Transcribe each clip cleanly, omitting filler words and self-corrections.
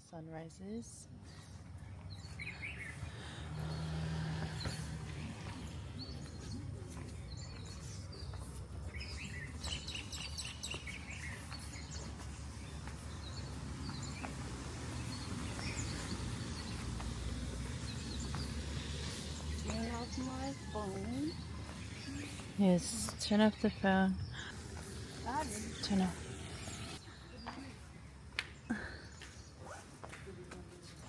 the sun rises. Turn off my phone. Yes, turn off the phone. Turn off.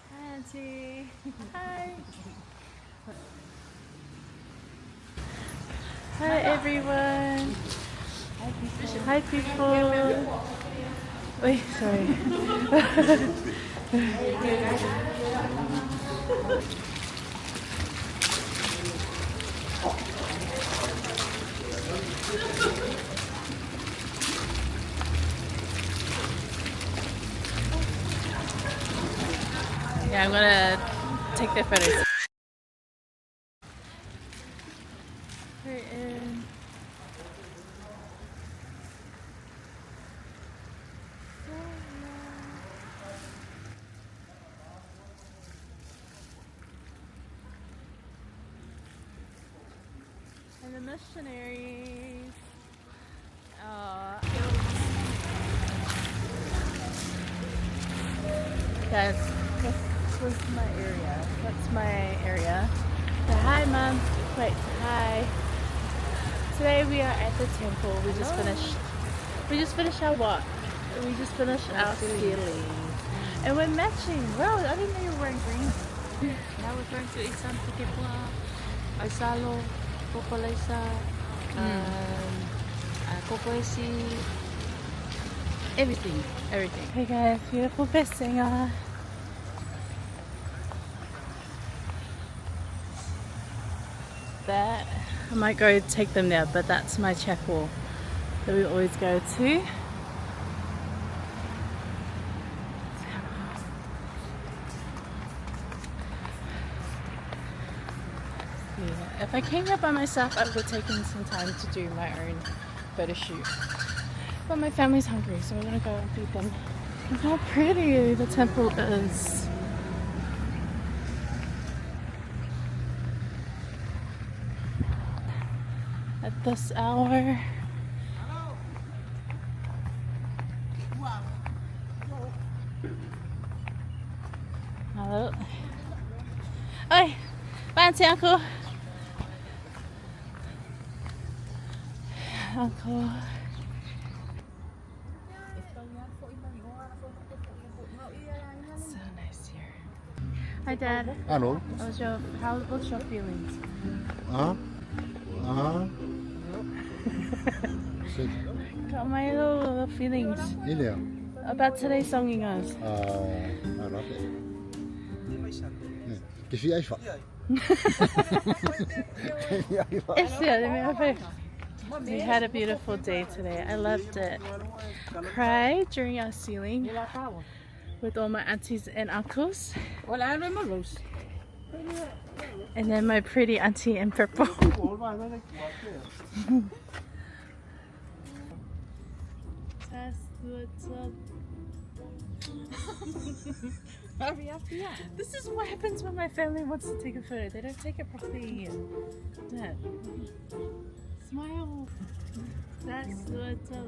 Hi, Auntie. Hi. Hi, everyone. Hi, people. Wait, sorry. Yeah, I'm gonna take the photos. We're in. And the missionaries. Guys, this was my area. That's my area. So, hi, Mom. Wait, hi. Today we are at the temple. We just finished our walk. We just finished our sealing. And we're matching. Wow, I didn't know you were wearing green. Now we're going to eat some tikipua, aisalo, popolesa, kokoesi, everything. Hey guys, beautiful best singer. That, I might go take them there, but that's my chapel that we always go to. Yeah, if I came here by myself, I would have taken some time to do my own photo shoot. But my family's hungry, so we're gonna go and feed them. Look how pretty the temple is. At this hour. Hello. Oi, fancy uncle. Uncle. So nice here. Hi, Dad. Hello. What's your feelings? Got my little feelings Ini ya? about today's song, you guys. Kisi Aifa. We had a beautiful day today. I loved it. Cried during our sealing with all my aunties and uncles. And then my pretty auntie in purple. This is what happens when my family wants to take a photo. They don't take it properly. Dad. Smile. That's what's up.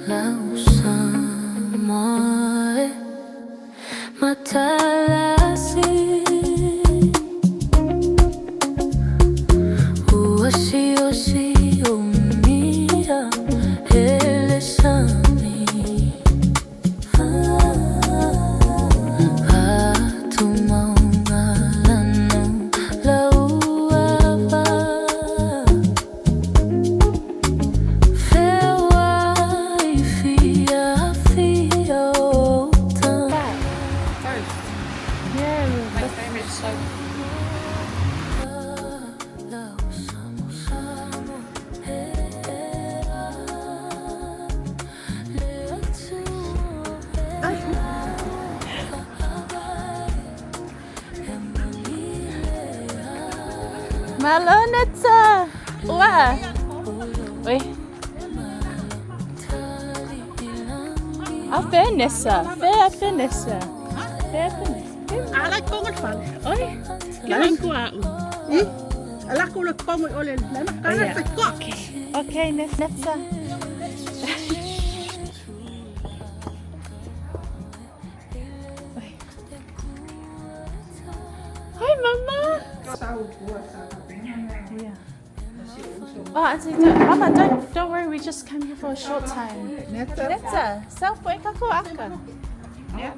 Now Samoa, matalasi, uoshi oshi umia, hele sami, atumaungalano lauava. Yeah, My favorite song. Love song. Malonetsa. Ua. Oi. Afenessa. Afenessa. Ala kongot pal. Oi. Kain ko au. Ala ko na kongot ole. Lama kana sa ko. Okay, Netsa. Hi, Mama. Yeah. Oh, Auntie, Mama, don't worry. We just came here for a short time. Netsa, self wake up for Aka. Yeah.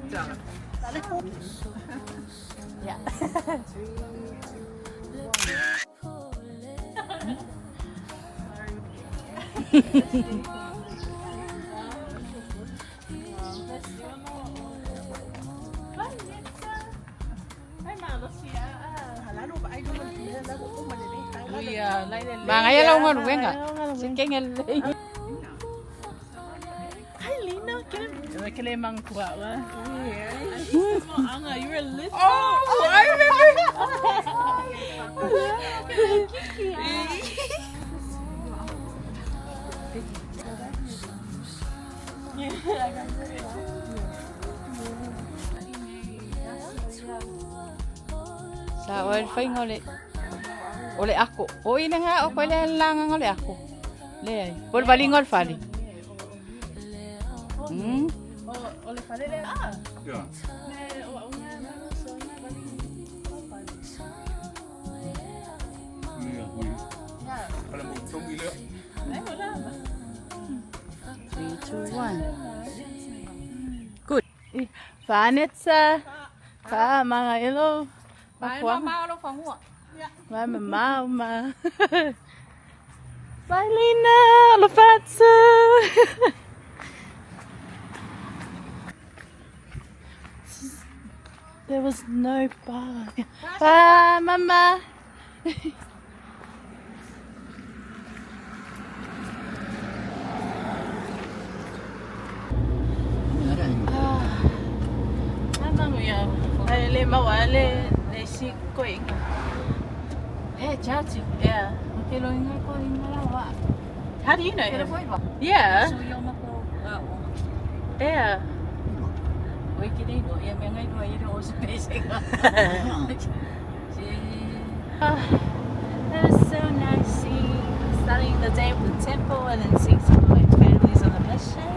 Bà ngay lâu ngon quen à? Xin cái nghe Hi, Lena. Can I mang kuat lah? Anga, you're a little. Oh, I remember. Sa oi fai ngole. Ole ako. Oi na nga o pala lang ngole ako. Le ai. Por balingol fali. Oleh pada dia. Ja. Kalau mau tunggu bila? 3, 2, 1. Good. Vanessa. Pa, mga ilo. Mai mau đâu phòng ngủ. Mai mama. Bye, Lena. Alofa. There was no bar. Bye, Mama. Amang ya. Le mawale le si koing. Chachi. Yeah. Okay, lo ingat ko ingalawa. How do you know Pero him? boy ba? Yeah. So yung ako. Yeah. Oi kini go yang mengai do ai do spacing. That was so nice starting the day with the temple and then seeing some of my families on the mission.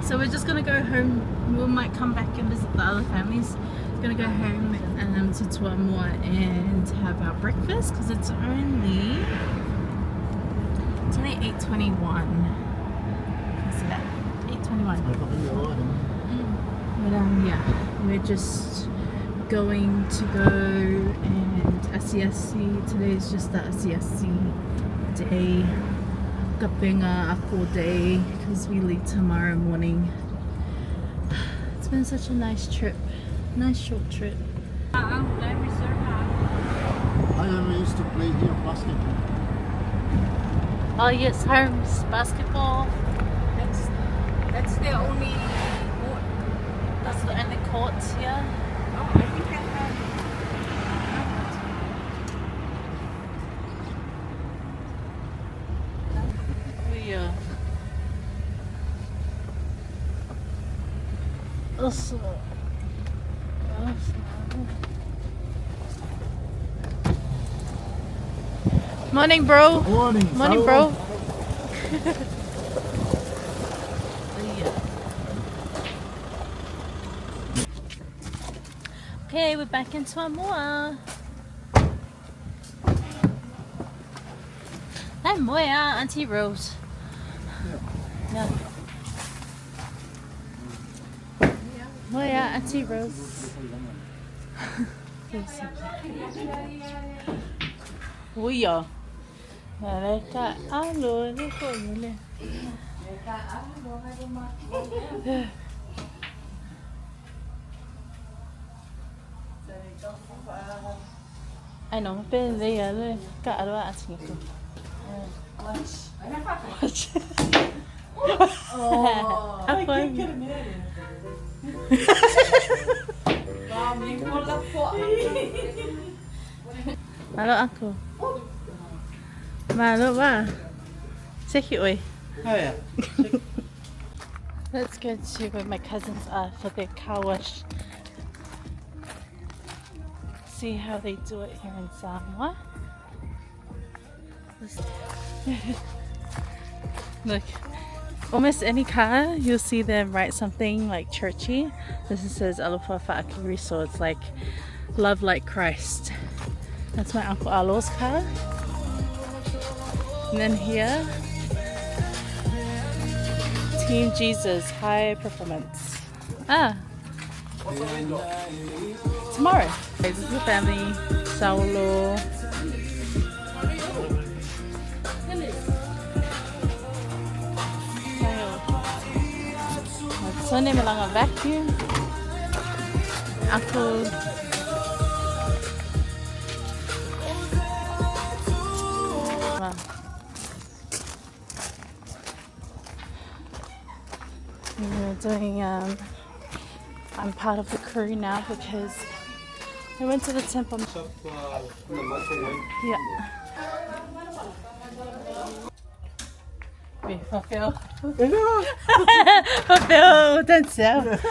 So we're just gonna go home. We might come back and visit the other families. We're gonna go home and to Samoa and have our breakfast because it's only 8:21. What's that? 8:21. But yeah, we're just going to go and asiasi. Today is just the asiasi day. Kapenga ako day because we leave tomorrow morning. It's been such a nice trip. Nice short trip. I used to play here basketball. Oh yes, Holmes basketball. That's the only That's the only courts here. Oh, I think I have. Yeah. Morning, bro. Morning. Morning, bro. Okay, we're back in Samoa. Hi, Moya, Auntie Rose. Yeah. Moya, Auntie Rose. Uya. Mereka alo ni kau ni. I know, but they are got a lot of things. Oh, apa ini? Halo aku. Malofa. Seki oi. Oh yeah. Let's go to where my cousins are for their car wash. See how they do it here in Samoa. Look, almost any car you'll see them write something like churchy. This says Alofa Fa'akiri, so it's like love like Christ. That's my Uncle Alo's car. And then here, Team Jesus, high performance. Tomorrow. This is the family, Saulo. Son may lang a vacuum. Uncle. We're doing, I'm part of the crew now because I went to the temple. Yeah. Fulfill. Fulfill themselves.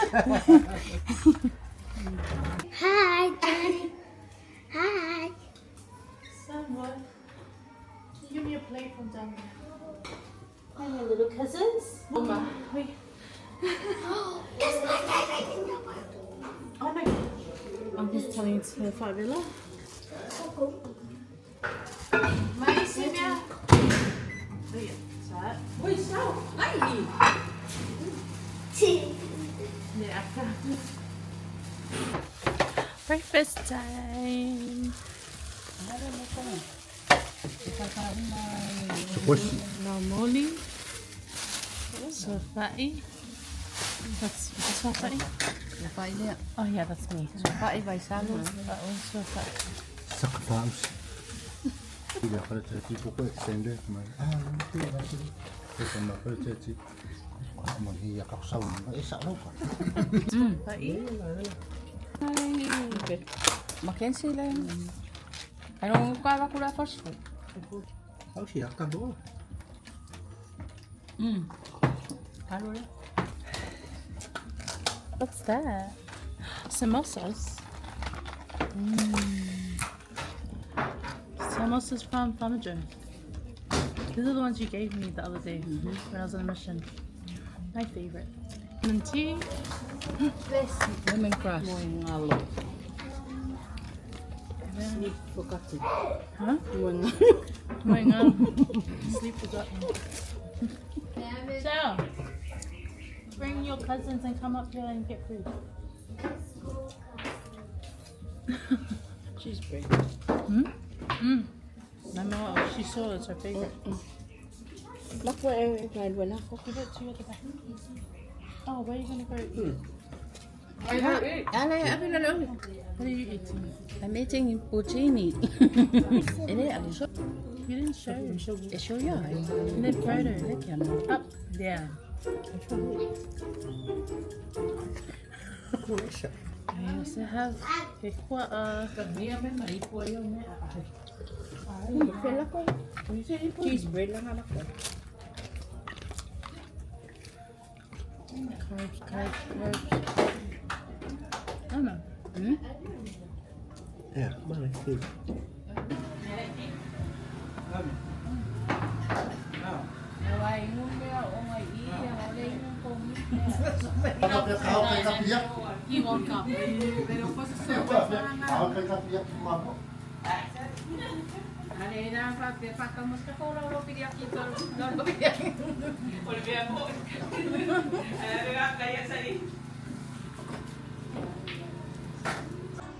Hi, Daddy. Hi. Samoa, can you give me a plate from down there? Hi, my little cousins. Mama, wait. It's my favorite in the world. Oh my. I'm just telling you to Fabiola. My Sylvia. Ui sao? Ai gì? Breakfast time. Normally. So fatty. That's so fatty. Phải đi ạ. Oh yeah, that's me. Phải vài sáng rồi. That one's so fatty. Sacrifice. Tidak pada cerita pokok extender kemarin. Tidak lagi. Sama pada cerita. Menghiyak kau saun. Salah apa? Fatty. Okay. Mackenzie lang. Anong kala ko na first food? Kau siap kan tu? Ano na? What's that? Samosas. Samosas from Farmer Joe. These are the ones you gave me the other day when I was on a mission. My favorite. And tea. Lemongrass. Sleep forgotten. Huh? Going on. Sleep forgotten. So, bring your cousins and come up here and get food. She's brave. I know what she saw is her favorite. Look where I went up. Give it to you at the back. Oh, where are you going to go eat? What What are you eating? I'm eating poutine. You didn't show. Show you. In the photo. Up. Yeah. I also have kekwa'a. Cheese bread lang anak ko. Carbs. I don't know. Ya, balik. Kau kena piak. He won't come. Kau kena piak mama.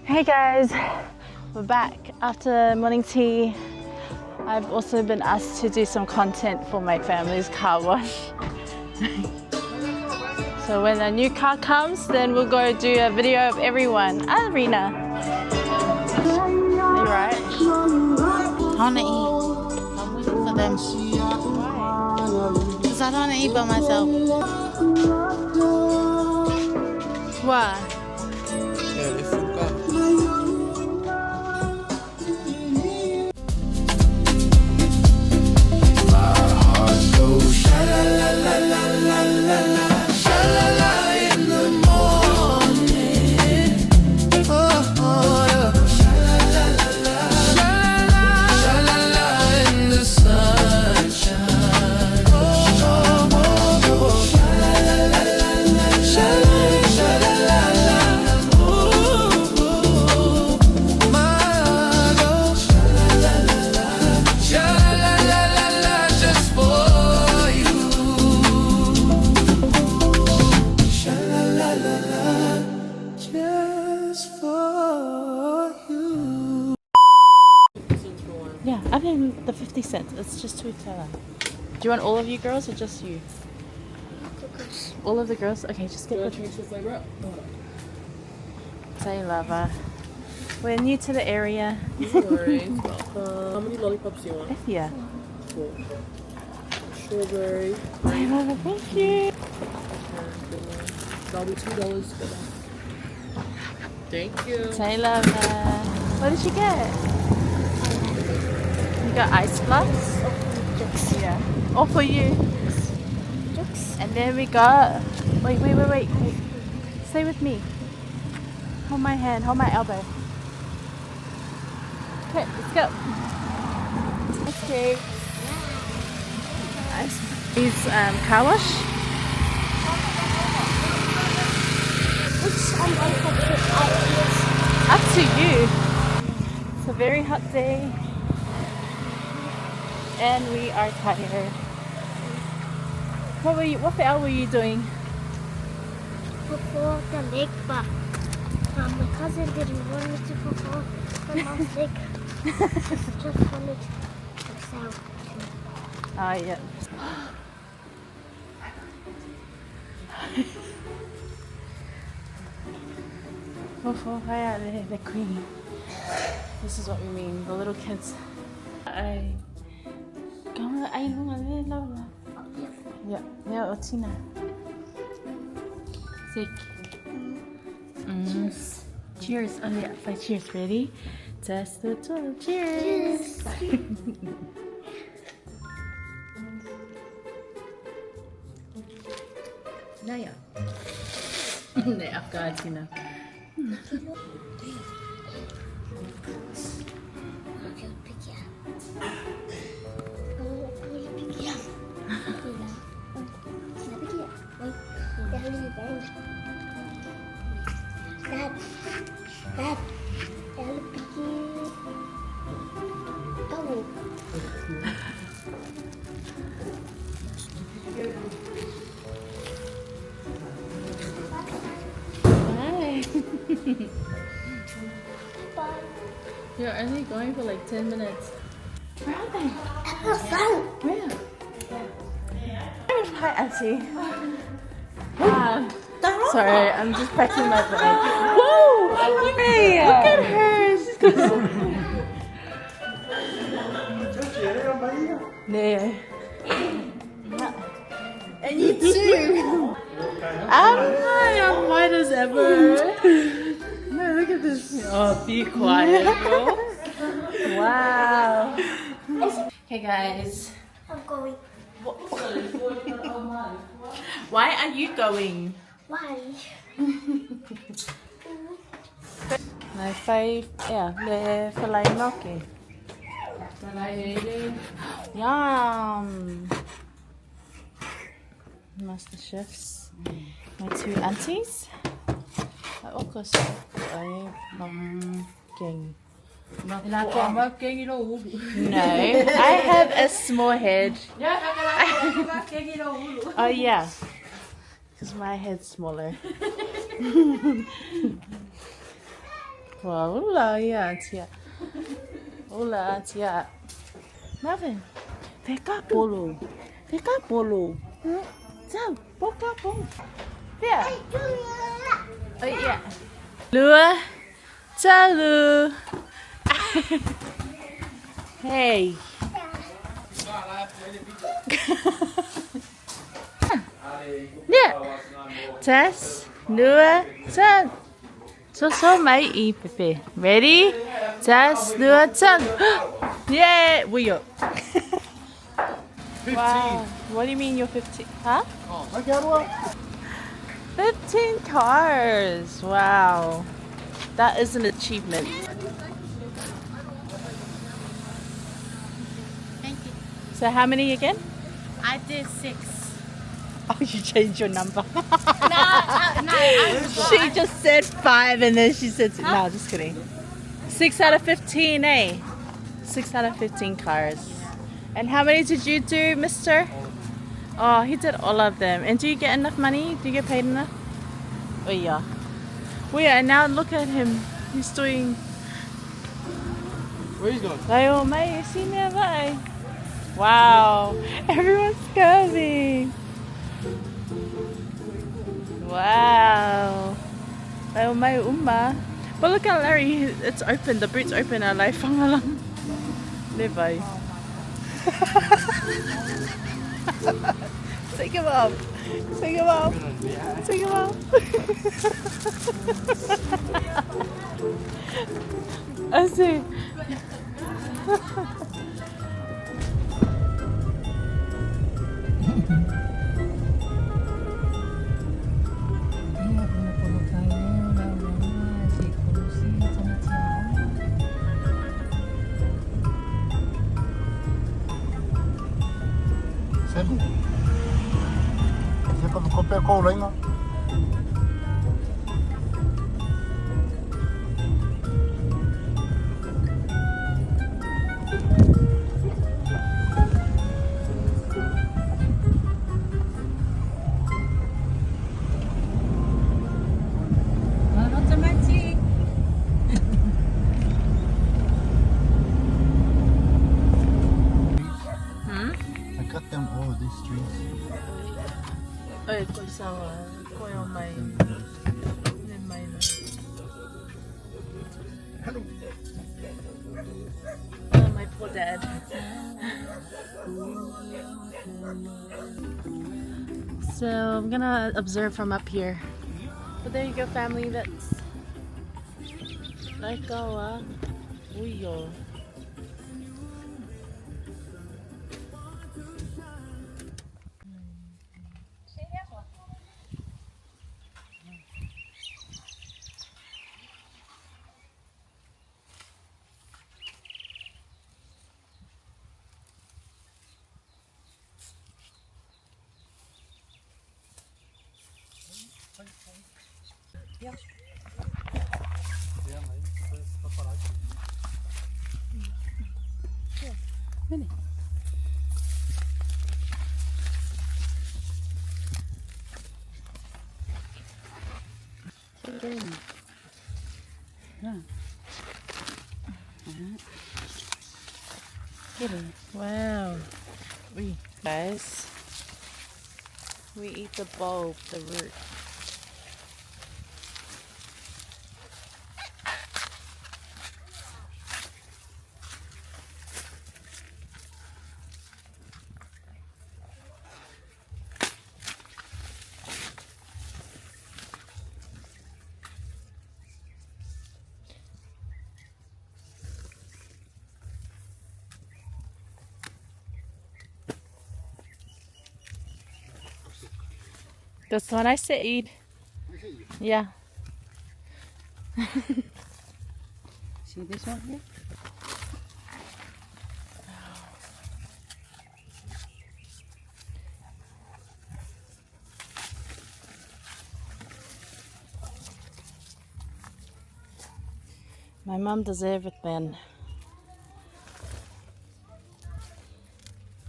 Hey guys, we're back after morning tea. I've also been asked to do some content for my family's car wash. So when a new car comes, then we'll go do a video of everyone. Arena. You right? I want to eat for them. Because I don't want to eat by myself. Why? Yeah, I think the 50 cents. It's just to each other. Do you want all of you girls or just you? All of the girls? Okay, just get the flavor up. Talofa. We're new to the area. No worries. How many lollipops do you want? Yeah. Cool. Strawberry. Talofa, thank you. That'll be $2 for that. Thank you. Talofa. What did you get? You got ice blocks? Yeah. All for you. And then we got. Wait. Stay with me. Hold my hand. Hold my elbow. Okay, let's go. Okay. These car wash. Which lollipop should I Up to you. It's a very hot day. And we are tired. What else were you doing? eat? Before the lake, but my cousin didn't want me to perform the mom's lake. Just wanted myself. Ah, yeah. The queen. This is what we mean, the little kids. Yeah, Otina. Sick. Cheers. Cheers. Oh yeah, five cheers. Ready? Test the tool. Cheers. Naya. Ne, Afghanistan. Okay, pick it up. Oh, pick it up. Pick it up. Wait, that is very. Dad, I'll pick it. Oh. Hi. Bye. You're only going for like 10 minutes. Where are they? Where? Hi, Auntie. Sorry, I'm just packing my bag. Whoa! Hey, look at her. She's there. And you too. I'm white as ever. No, look at this. Oh, be quiet, bro. Wow. Okay, guys. I'm going. Why are you going? Why? My fave, yeah, the filet gnocchi. Yum. Master chefs. My two aunties. No, I have a small head. Oh yeah, because my head's smaller. Wow, hola, tia. Hola, tia. Marvin, fica bolo. So, boca bolo. Yeah. Oh yeah. Lua, Talu. Hey. Yeah. Tess, Lua, Tan. So mai Pepe. Ready? Tess, Lua, Tan. Yeah, we are. 15. Wow. What do you mean you're 15? Huh? I got one. 15 cars. Wow. That is an achievement. Thank you. So how many again? I did 6. Oh, you changed your number. No, She just said 5 and then she said no, just kidding. 6 out of 15, eh? 6 out of 15 cars. And how many did you do, mister? Oh, he did all of them. And do you get enough money? Do you get paid enough? Oh yeah. Wait, and now look at him. He's doing. Where he's going? Layo, may see me, bye. Wow, everyone's coming. Wow. Layo, may umma. But look at Larry. It's open. The boot's open. I like fangalang. Levi. Take him up. Take him up. Take him up. I see. Sali. Você pode comprar com o lenho. Automatic. I cut down all of these trees. Ay, kung sawa. Kung yung may na. Oh, my poor dad. So I'm gonna observe from up here. But there you go, family. That's like Uyo. Wow. Guys, we eat the bulb, the root. That's what I said. Yeah. See this one here? My mom does everything.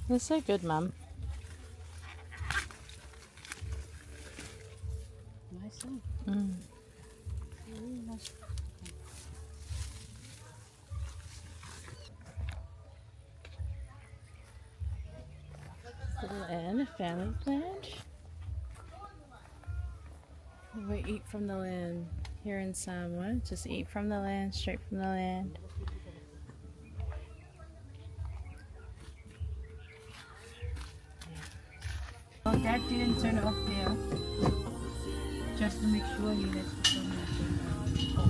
You're so good, Mom. Nice one. Mm. Nice. Little Anne, a family plant. We eat from the land here in Samoa. Just eat from the land, straight from the land. Well, Dad didn't turn it off there. Just to make sure he has to turn it off.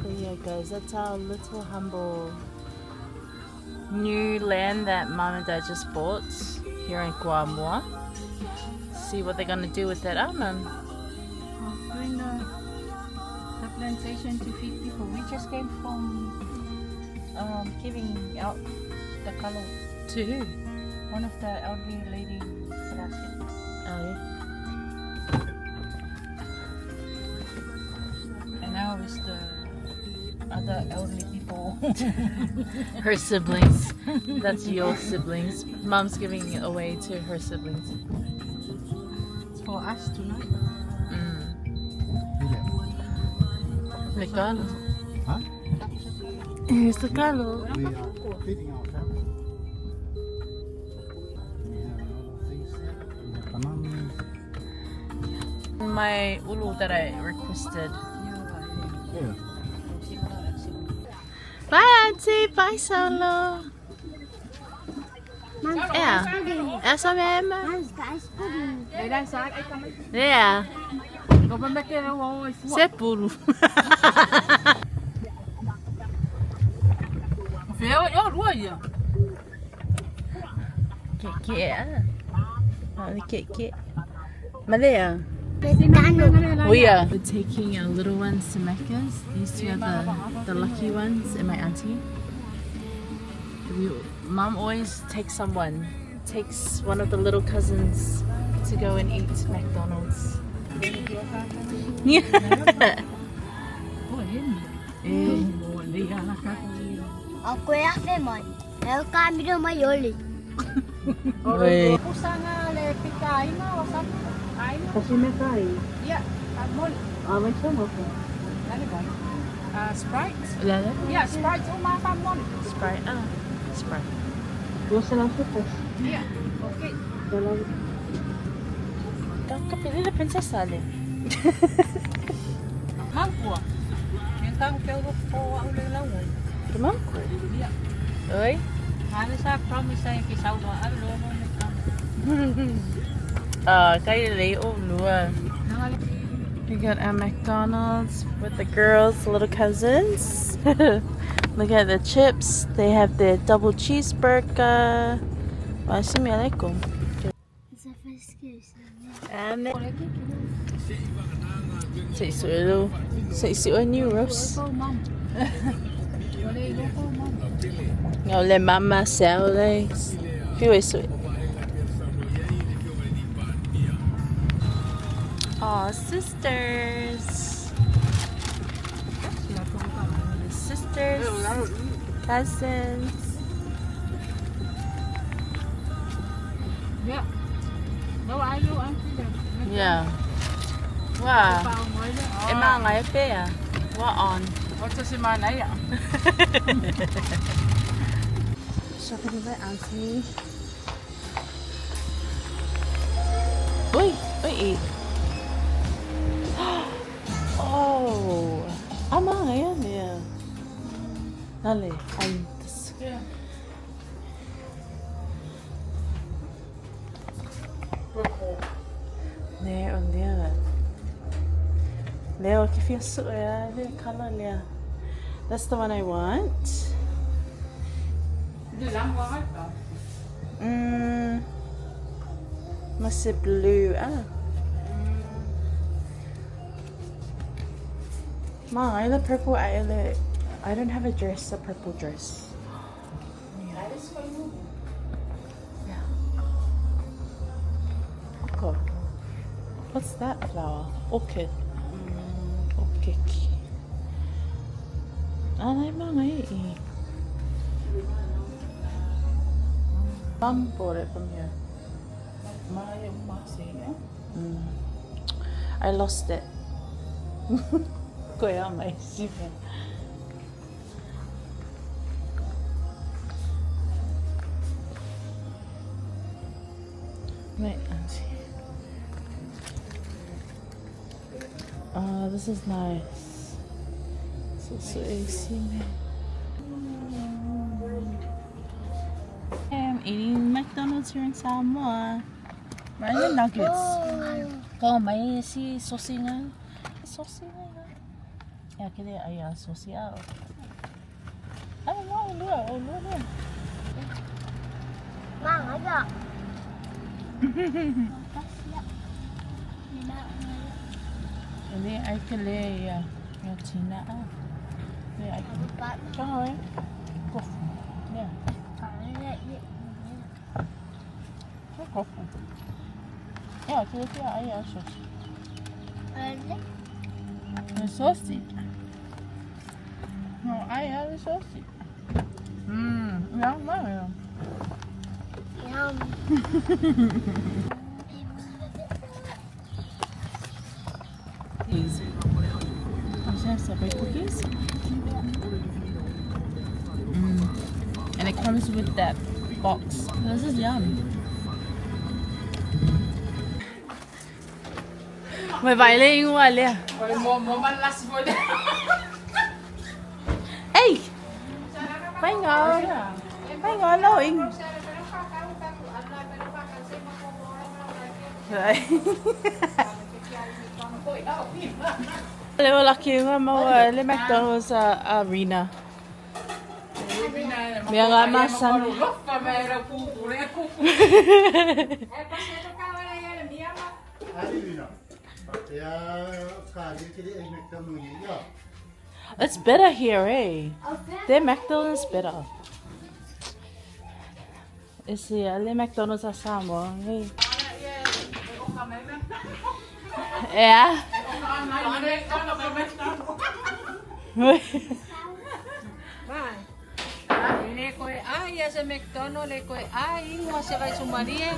So yeah, guys, that's our little humble new land that Mom and Dad just bought here in Guamua. See what they're gonna do with that. Oh, Mum. Doing the plantation to feed people. We just came from giving out the color To who? one of the elderly lady Brazil. Oh, yeah. And now it's the other elderly people. Her siblings. That's your siblings. Mom's giving it away to her siblings. It's for us tonight. Mm. McDonald. Huh? Here's the Talo. We are feeding our family. We have a lot of things here. We have bananas. My ulu that I requested. Yeah. Bye, Auntie. Bye, Solo. Yeah. Essa mesmo. Mine's got ice pudding. Yeah. Você é puro. Kek-kek. Ada kek-kek. Malaya. McDonald. We are taking our little ones to Mecca's. These two are the lucky ones and my auntie. Mom always takes takes one of the little cousins to go and eat McDonald's. Yeah. Ako ya femon. El camino mayoli. Wait. Sprite? Lala? Yeah, Sprite. Sprite. Ah, Sprite. Yeah, okay. Kau kapili na prinsesa ali. Mangko. Yung tang pero po ang lawon. Kumangko. Yeah. Oi. Ano sa promise sa kisaw mo alo mo nagkam. Kaya leo lua. We got our McDonald's with the girls, little cousins. Look at the chips. They have the double cheeseburger. Assalamualaikum. It's a excuse. Sa isu new roast. Ngau le mama sao le. Fiu isu. Aw, sisters. Sisters. Cousins. Yeah. No, I know Yeah. Wow. Emang ngai pe ya. What on? What's the semana ya? Shopping with my auntie. Oi, oi. Oh, ama ayan ya. Dale, ayuntas. Yeah. There on there. Leo, que fez the color there. That's the one I want. Must be blue. Mom, I the purple. I don't have a dress. A purple dress. Yeah. Okay. What's that flower? Orchid. Orchid. Ay, mga Mom bought it from here. I lost it. Kuya, may sipa. Wait, auntie. Oh, this is nice. So easy, man. I'm eating McDonald's here in Samoa. Mga nuggets. Kau may si sosingan. Sosingan. Ya, kaya ay sosial. Ay, no, no. Mang, ada. Hindi ay kali ya. Yung China ah. Hindi ay kali. Kau eh. Kofu. Yeah. Kofu. Yeah, kaya ay sosi. The sausage. No, I have the sausage. Yeah, yeah. Yum. Please. I should have some strawberry cookies. And it comes with that box. This is yum. Mày vải lên ngoài liền. Ê! Phải ngồi nồi. Rồi. Leo laki nga mau le McDonald's arena. Mia nga masan. It's better here, eh? Their McDonald's better. It's le McDonald's at Samoa, eh? Yeah. Le koe ai sa McDonald, le koe ai mo se vai sumarie.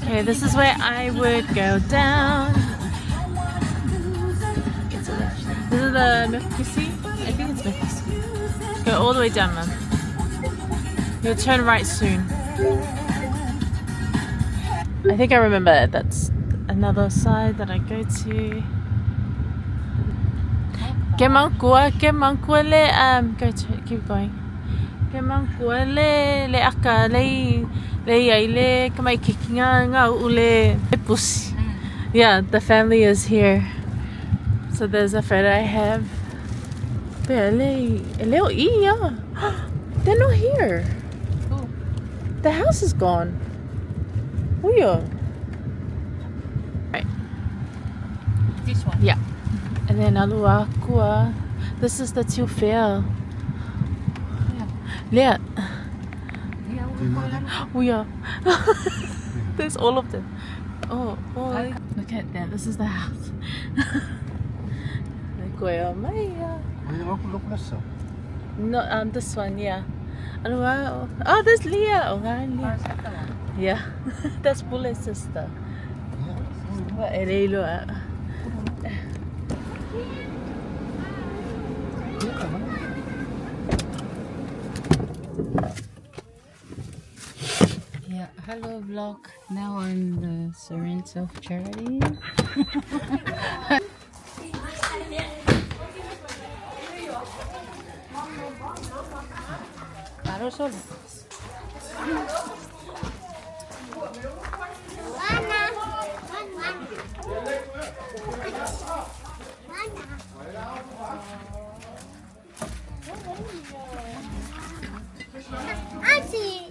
Okay, this is where I would go down. This is the Mekisi. I think it's Mekisi. Go all the way down, man. You'll turn right soon. I think I remember that's another side that I go to. Kemankua le go to keep going. Kemankua le aka le yaile kamai kikinga nga ule pusi. Yeah, the family is here. So there's a photo I have. They're not here. The house is gone. Weird. Right. This one. Yeah. And then Alua Kua. This is the Tufel. Yeah. We are. There's all of them. Oh, look at that. This is the house. No, this one, yeah. Oh, there's Leah. Oh, Leah. Yeah, that's Bullet's sister. Yeah, hello vlog. Now on the Sorrento charity. Claro solo. Auntie.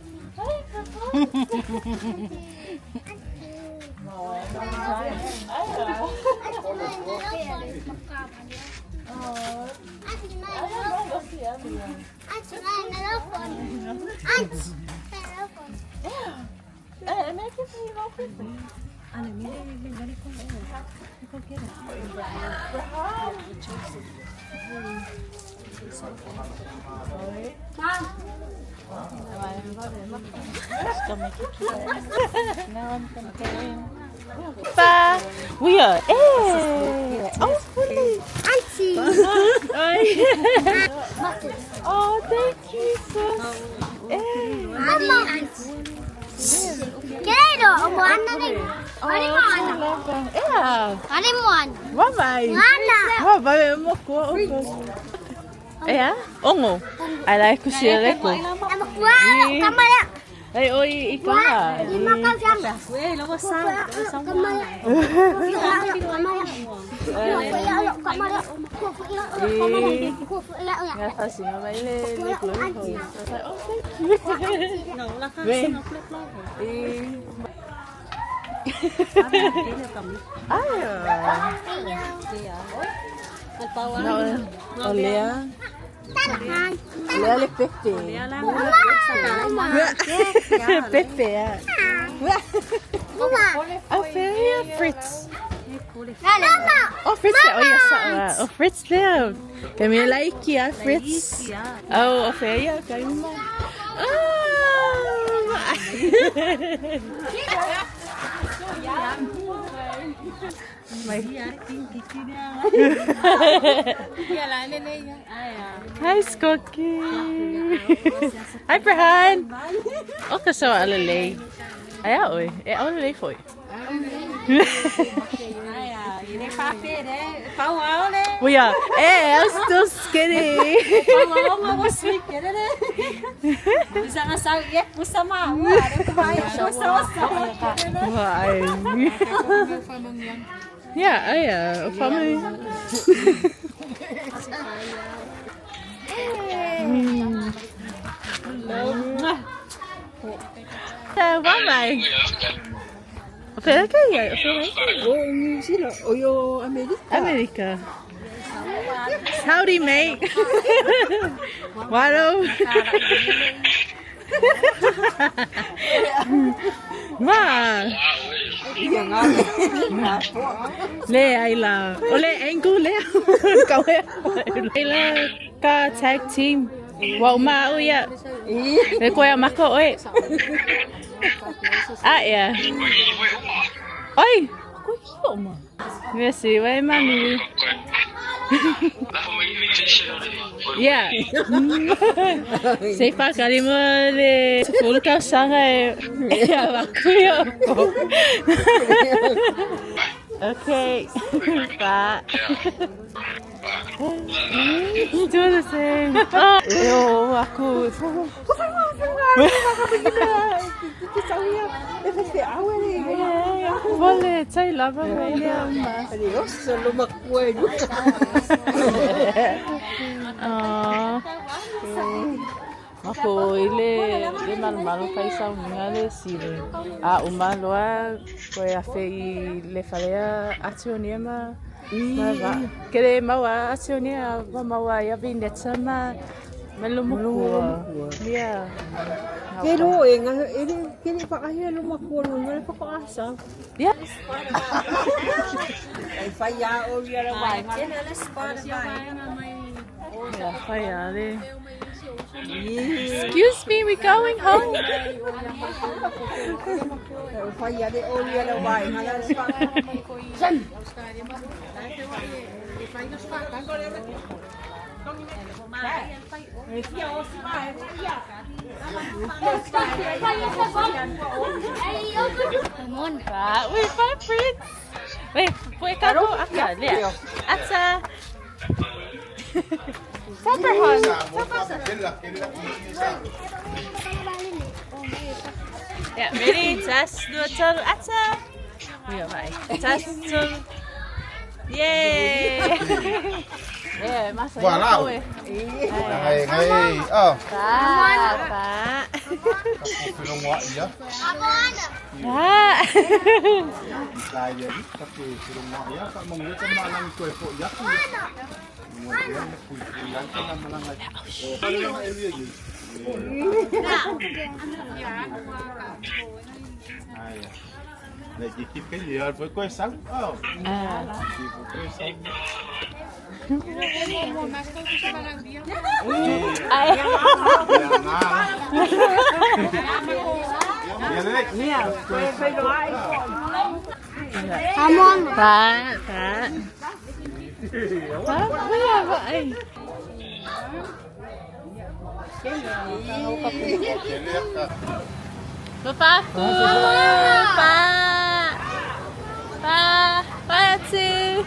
We are. Hey. Oh, really? Auntie. Oh, thank you, sis. Hey. Mama. Quero, mana ni. Ani mana? Yeah. Ani mana? Mamai. Mana? Mamai mo ko. Yeah. Ongo. I like to see it. Nama kuah, kamera. Hey, oi, ikaw. Lima kau jam. Weh, lawa sang. Kamera. Nga kasi nga may le-plug ko. I was like, oh, thank you. No, la ka Weh. sing flip flop. Ayaw. Nagpawa. No, Olea. Tangan. Olea le Pepe. Pepe, yeah. Mama. Oh, Feria Fritz. Mama. Oh, Fritz there. Oh, yes. Oh, Fritz there. Kami like ya, Fritz. Oh, Feria. Kami mo. Oh, Hi, Skokie. Hi, Brahan. Okay, so alalay. Ay, oi. Alalay foi. We are. I'm still skinny. Why? Yeah, family. Why am I? Opera kaya? New Zealand. America. America. Howdy, mate. Wado. Ma. Le Ayla. Ole Angu le. Kau Ayla ka tag team. Wa ma uya. Le ko ya mako oi. Ya. Oi. Ko ki ma. Merci, vai mami. Yeah. Sei pa kali mo le full ka sanga ya kuya. Okay. Pa. Do the same. Yo, aku. Boleh, saya lava William. Ako ile malu kai sa ngale sile. Umaloa ko ya fei le falea ationiema. Mava. Kere mawa ationia mawa ya vineta ma melumukua. Yeah. Pero ini pakaya lumakon ngale pakasa. Yeah. Ay faya o yara wai. Yeah, fire. Excuse me, we going home? Faya de o yara wai. Wait, five friends. Wait, pwede ka po akya. Atsa. Saperhan. Yeah, ready? Test. Do a total. Atsa. Yeah, bye. Test. Yay! Yeah, masa Wow. Ngay. Oh. Pa. Film wa ya. Pa. Kaya ni tapi film wa ya tak mengut malang kue po ya. Kemudian pulang ke malang lagi. Kalau yang area ni. Lagi keep cái gì với quê sống. Oh. Quê sống. Pak. Apa vậy? Bapak, Pak sih.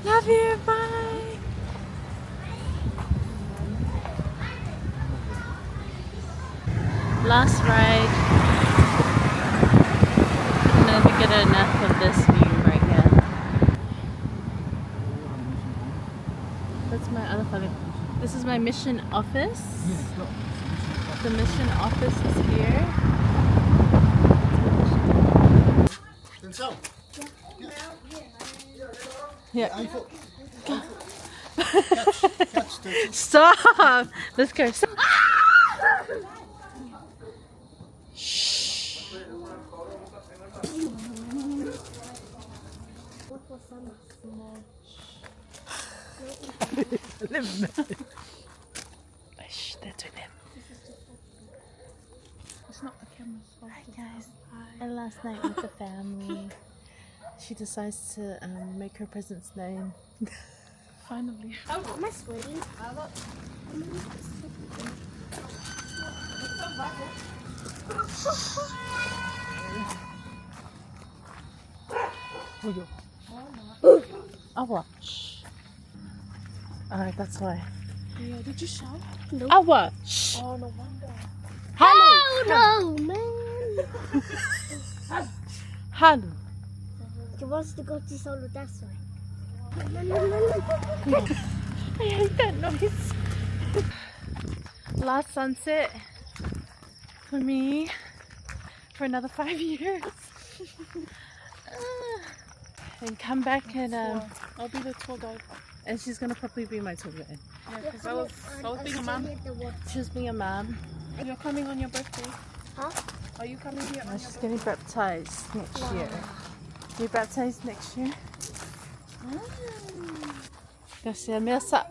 Love you, bye. Last ride. I'll never get enough of this view right here. That's my other funny. This is my mission office. The mission office is here. Yeah. Stop! Let's go. That's her name. It's not the camera. Hi guys. And last night with the family, she decides to make her presence known. Finally. Am I sweating? Oh, watch. Alright, that's why. Yeah, did you shout? I watch. Oh, no wonder. Oh no, man! Hello. He wants to go to Solo, that's why. I hate that noise. Last sunset for me for another 5 years. And come back and I'll be the tour guide. and she's gonna probably be my tour guide. Yeah, because I was being a mom. She was being a mom. You're coming on your birthday. Huh? Are you coming here on And your she's birthday? getting baptized next year. You baptized next year? Kasi mesa.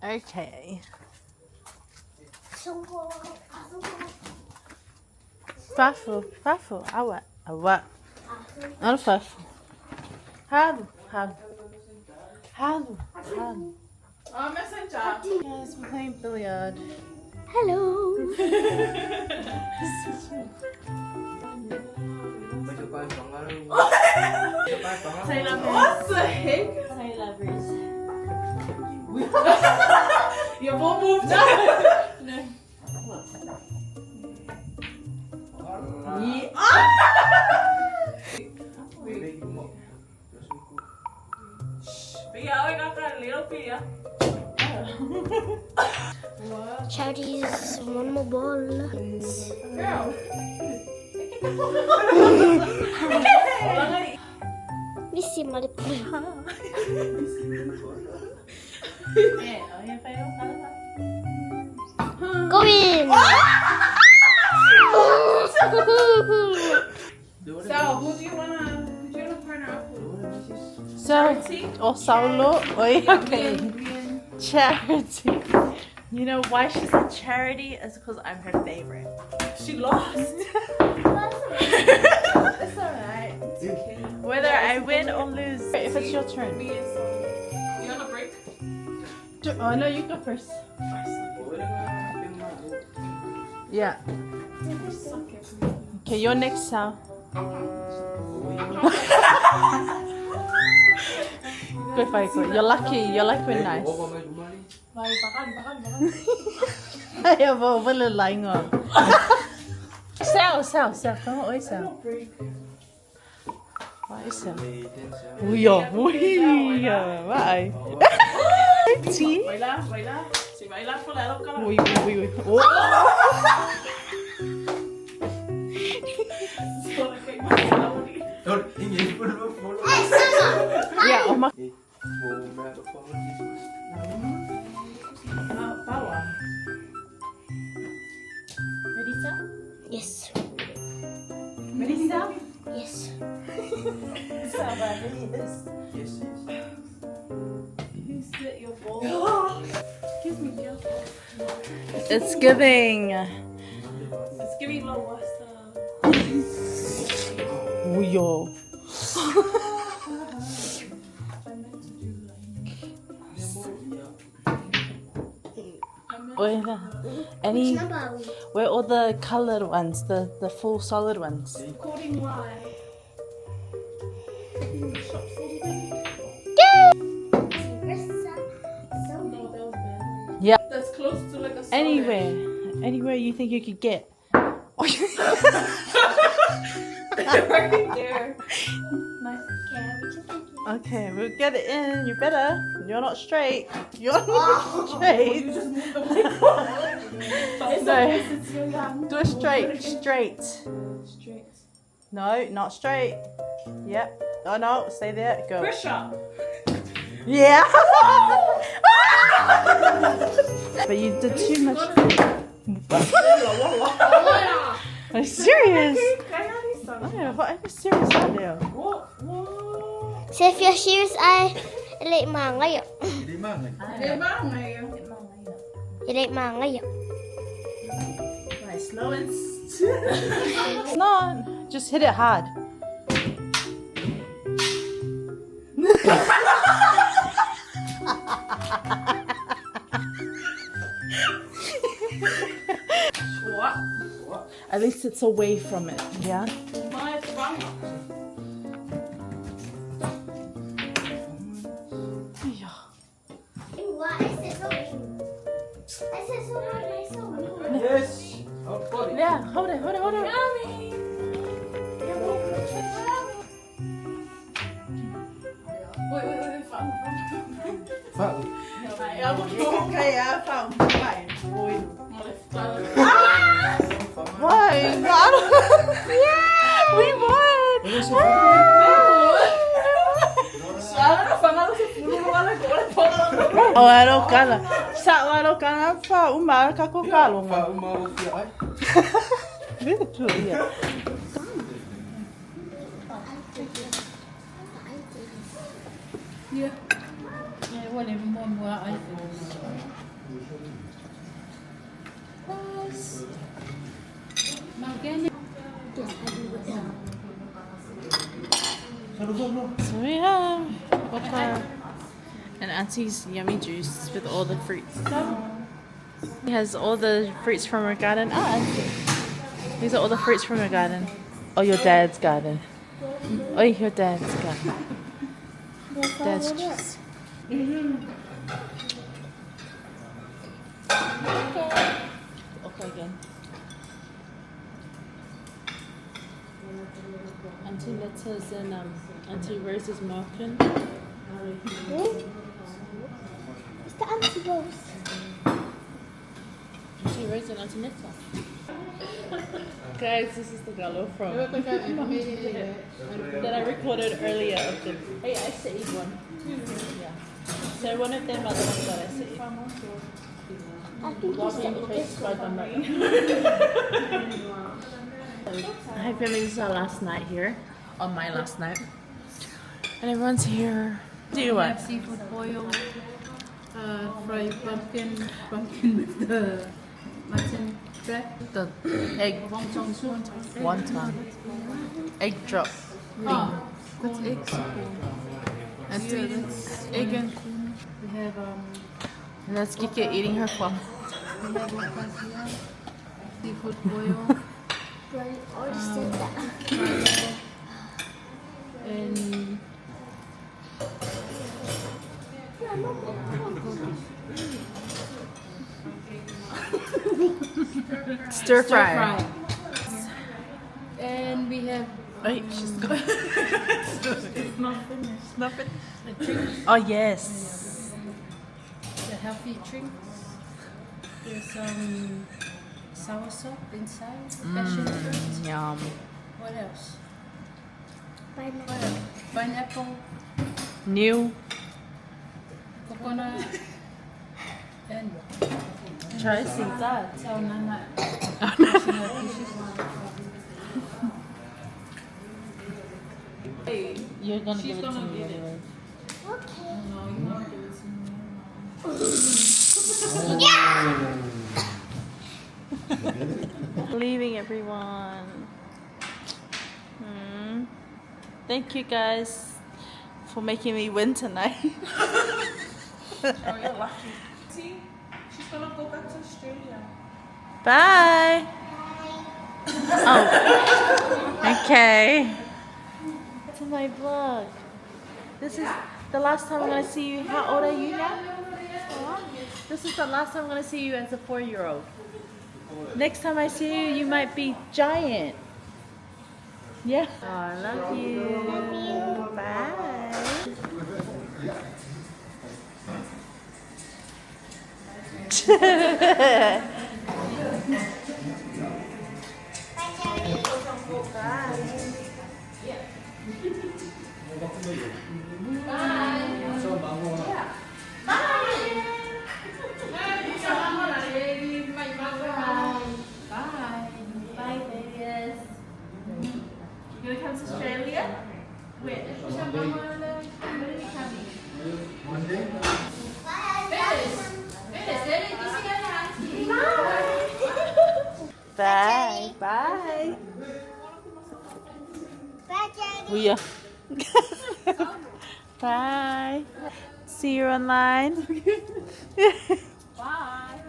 Okay. Fafo, awa. Ano fafo? Halo. Oh, messenger. Guys, we're playing billiard. Hello. What the heck? Hi, lovers. You both moved. Charity's one more ball. Missy Malipoli. Go in! So, who do you wanna partner up with? So, solo. Okay. Charity. You know why she's a charity? It's because I'm her favorite. She lost. It's alright. Whether I win or lose. If it's your turn. You on a break? Oh no, you go first. Yeah. Okay, you're next, Sal. Good fight, good. You're lucky. You're lucky nice. Ayaw mo, wala lang nga. Sal. Come on, Sal. Why Sal? Uy, bye. Tea? Baila. Si baila por la loca. Uy. Oh. Yeah, oh my. Ready, Sal? Yes. Ready, Sal? Yes. Sal, ready, yes. Your ball. Excuse me, dear. It's giving. It's giving low what's Uyo. Any? Number are we? Where all the colored ones, the full solid ones? Coding Y. No, that was bad. Yeah. That's close to like a solid. Anywhere you think you could get. Right there. Nice. Okay, we'll get it in. You better. You're not straight. You're not straight. You just moved the mic. No. Do it straight. Straight. No, not straight. Yep. Oh no, stay there. Go. Pressure. Yeah. But you did too much. Are you serious? Oh, what are you serious about there? So if you're serious, Ilik mga ngayon. Ilik mga ngayon. Nice, slow and it's not. Just hit it hard. At least it's away from it, yeah? What is it so mean? I said so mean. Yes. I've got it. Yeah, hold it. Why? We won! Oh, alo kala. Sa alo kala fa uma ka ko kalo. Really yeah. So we have Papa and Auntie's yummy juice with all the fruits. He has all the fruits from her garden. Ah, Auntie. These are all the fruits from her garden. Oh, your dad's garden. Oh, your dad's garden. Dad's juice. Okay again. Auntie Netta's and Auntie Rose's muffin. It's the Auntie Rose. Auntie Rose and Auntie Netta. Guys, this is the gallo from that I recorded earlier of the. Hey, I saved one. Yeah. So one of them are the ones that I saved. I think While it's being the chased by them right. Hi family, this is our last night here. On my last night. And everyone's here. Do you want? Seafood boil, fried pumpkin with the mutton wrap. The egg Wonton soup. wonton. Egg drop. That's eggs. And egg and We have and that's Kiki eating her plum. we have okazia, seafood boil, Or said that. and Stir fry. fry. And we have Wait, she's got it's not finished. A drink, Oh yes. a healthy drink. There's some soursop inside, passion fruit. Yum. What else? Pineapple. Pineapple, New. coconut, and Try some that. so nana. You're gonna She's give it to gonna me give it. anyway. Okay. No, you want to give it to me. Leaving everyone. Thank you guys for making me win tonight. See, she's gonna go back to Australia. Bye. Oh. Okay. To my vlog. This is the last time I'm gonna see you. How old are you now? This is the last time I'm gonna see you as a 4-year-old. Next time I see you, you might be giant. Yeah. Oh, I love you. Bye. Bye, babies. You gonna come to Australia? Where? When are you coming? Bye. Bye. Bye, Daddy. We are. Bye. See you online. Bye.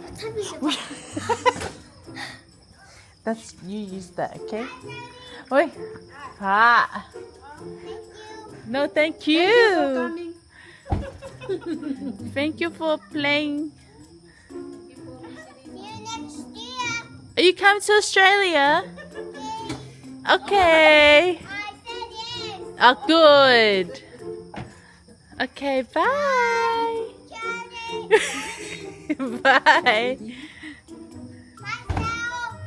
What time is it? That's you use that, okay? Oi. Ah. No, thank you. Thank you for playing. See you next year. Are you coming to Australia? Okay. I said yes. Oh, good. Okay, bye. Daddy. Bye.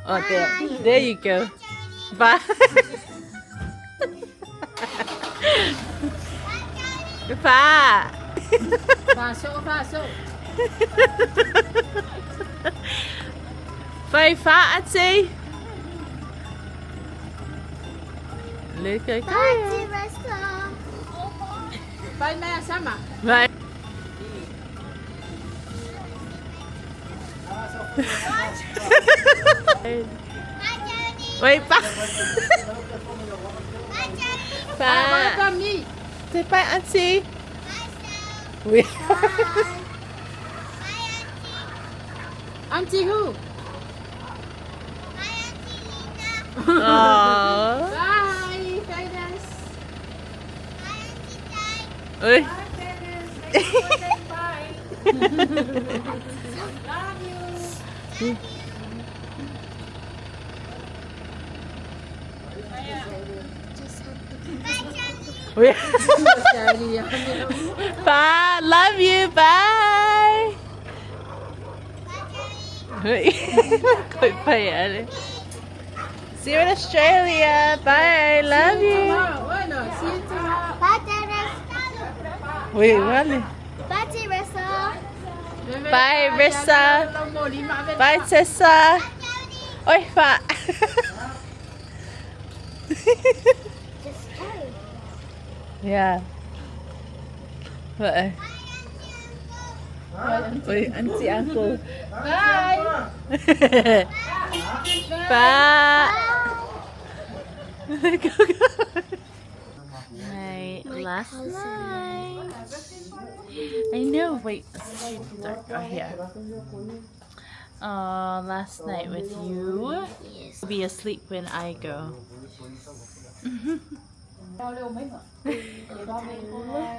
Oh, there you go. Bye. Bye. Pasok. Bye, Auntie. Look at Bye, Kaya. restaurant. Bye na sama. Bye. Bye, Daddy. Wait, bye. Bye, Daddy. Bye. Kami. Say bye, Auntie. Bye, Sam. Wait. Bye. Bye, Auntie. Auntie who? Bye, Auntie Lina. Aww. Bye. Fairness. Bye, Auntie Ty. Uy. Uy. Bye. Love you. Bye. Uy. Coi pa yan. See you in Australia. Bye. Love you. Bueno, see you tomorrow. Bye, Dennis. Wait, wali. Bye, Teresa. Bye, Rissa. Bye, Tessa. Oi, pa. Just tell. Yeah. What? Wait, auntie, uncle. Bye. Bye. Go, go. My last night. I know. Wait, it's too dark. Oh, here. Last night with you. Yes. You'll be asleep when I go.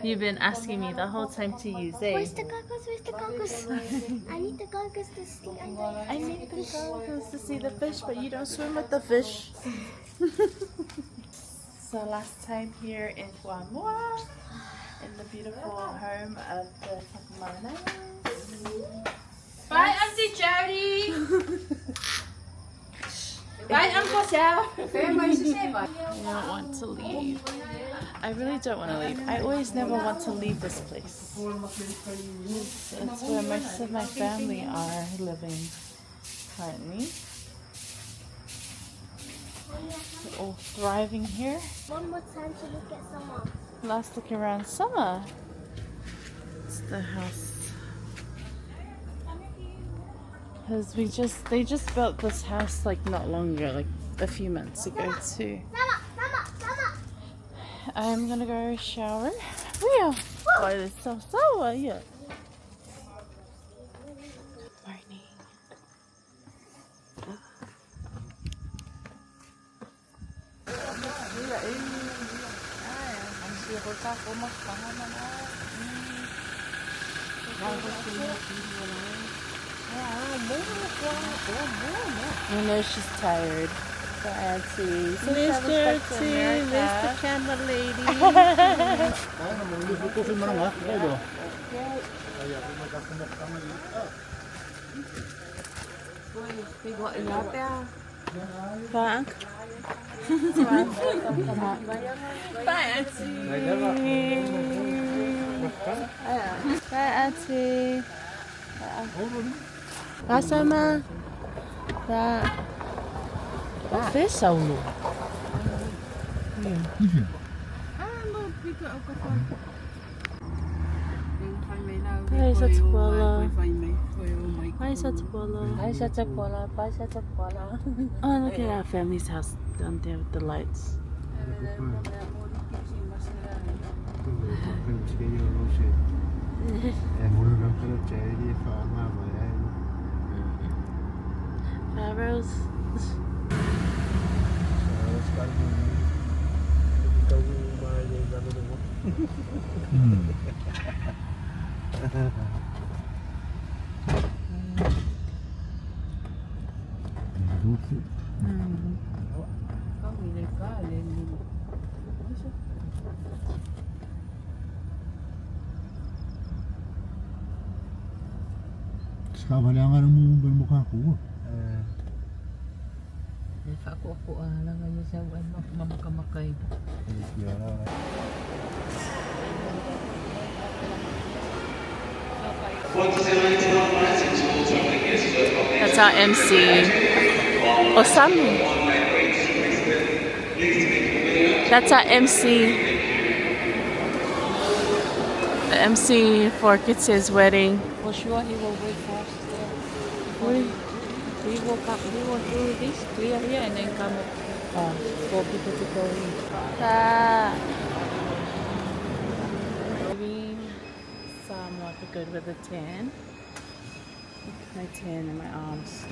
You've been asking me the whole time to use it. Where's the goggles? Where's the goggles? I need the goggles to see. I need the goggles to see the fish, but you don't swim with the fish. So last time here in Samoa, in the beautiful home of the Samoan. Bye, Auntie Jody. Bye, Uncle Sal. I don't want to leave. I really don't want to leave. I always never want to leave this place. It's where most of my family are living currently. They're all thriving here. One more time to look at someone. Last look around summer. It's the house. Because they just built this house like not long ago, like a few months ago too. Mama. I'm gonna go shower. Yeah. Oh, it's so sour, yeah. Morning. I know she's tired. So Auntie. Mr. T, Mr. Camera Lady. Kaya naman, hindi ko coffee mo na nga. Kaya do. Kaya ako magkakumok ka man. Bye. Bye, Auntie. Bye, Auntie. Kasama. Bye. There's Saulu. Ay, sa Tupola. Ay, sa Tupola. Ay, sa Tapola, pa sa Tapola. Oh, look at our family's house down there with the lights. Pharaohs. Kabalangan mo ba mukha ko? Ako lang ngayon sa mamakamakay. That's our MC. Wholesome. That's our MC. The MC for Kitsy's wedding. For sure, he will wait for us there. We will come. We will do this clear here and then come for people to go in. Maybe Samoa for good with a tan. My tan in my arms.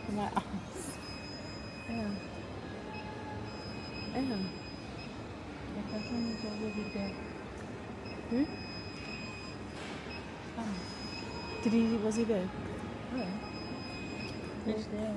In my arms. Yeah. Yeah. The person is already there. Hmm? Was he there? Yeah. He's there.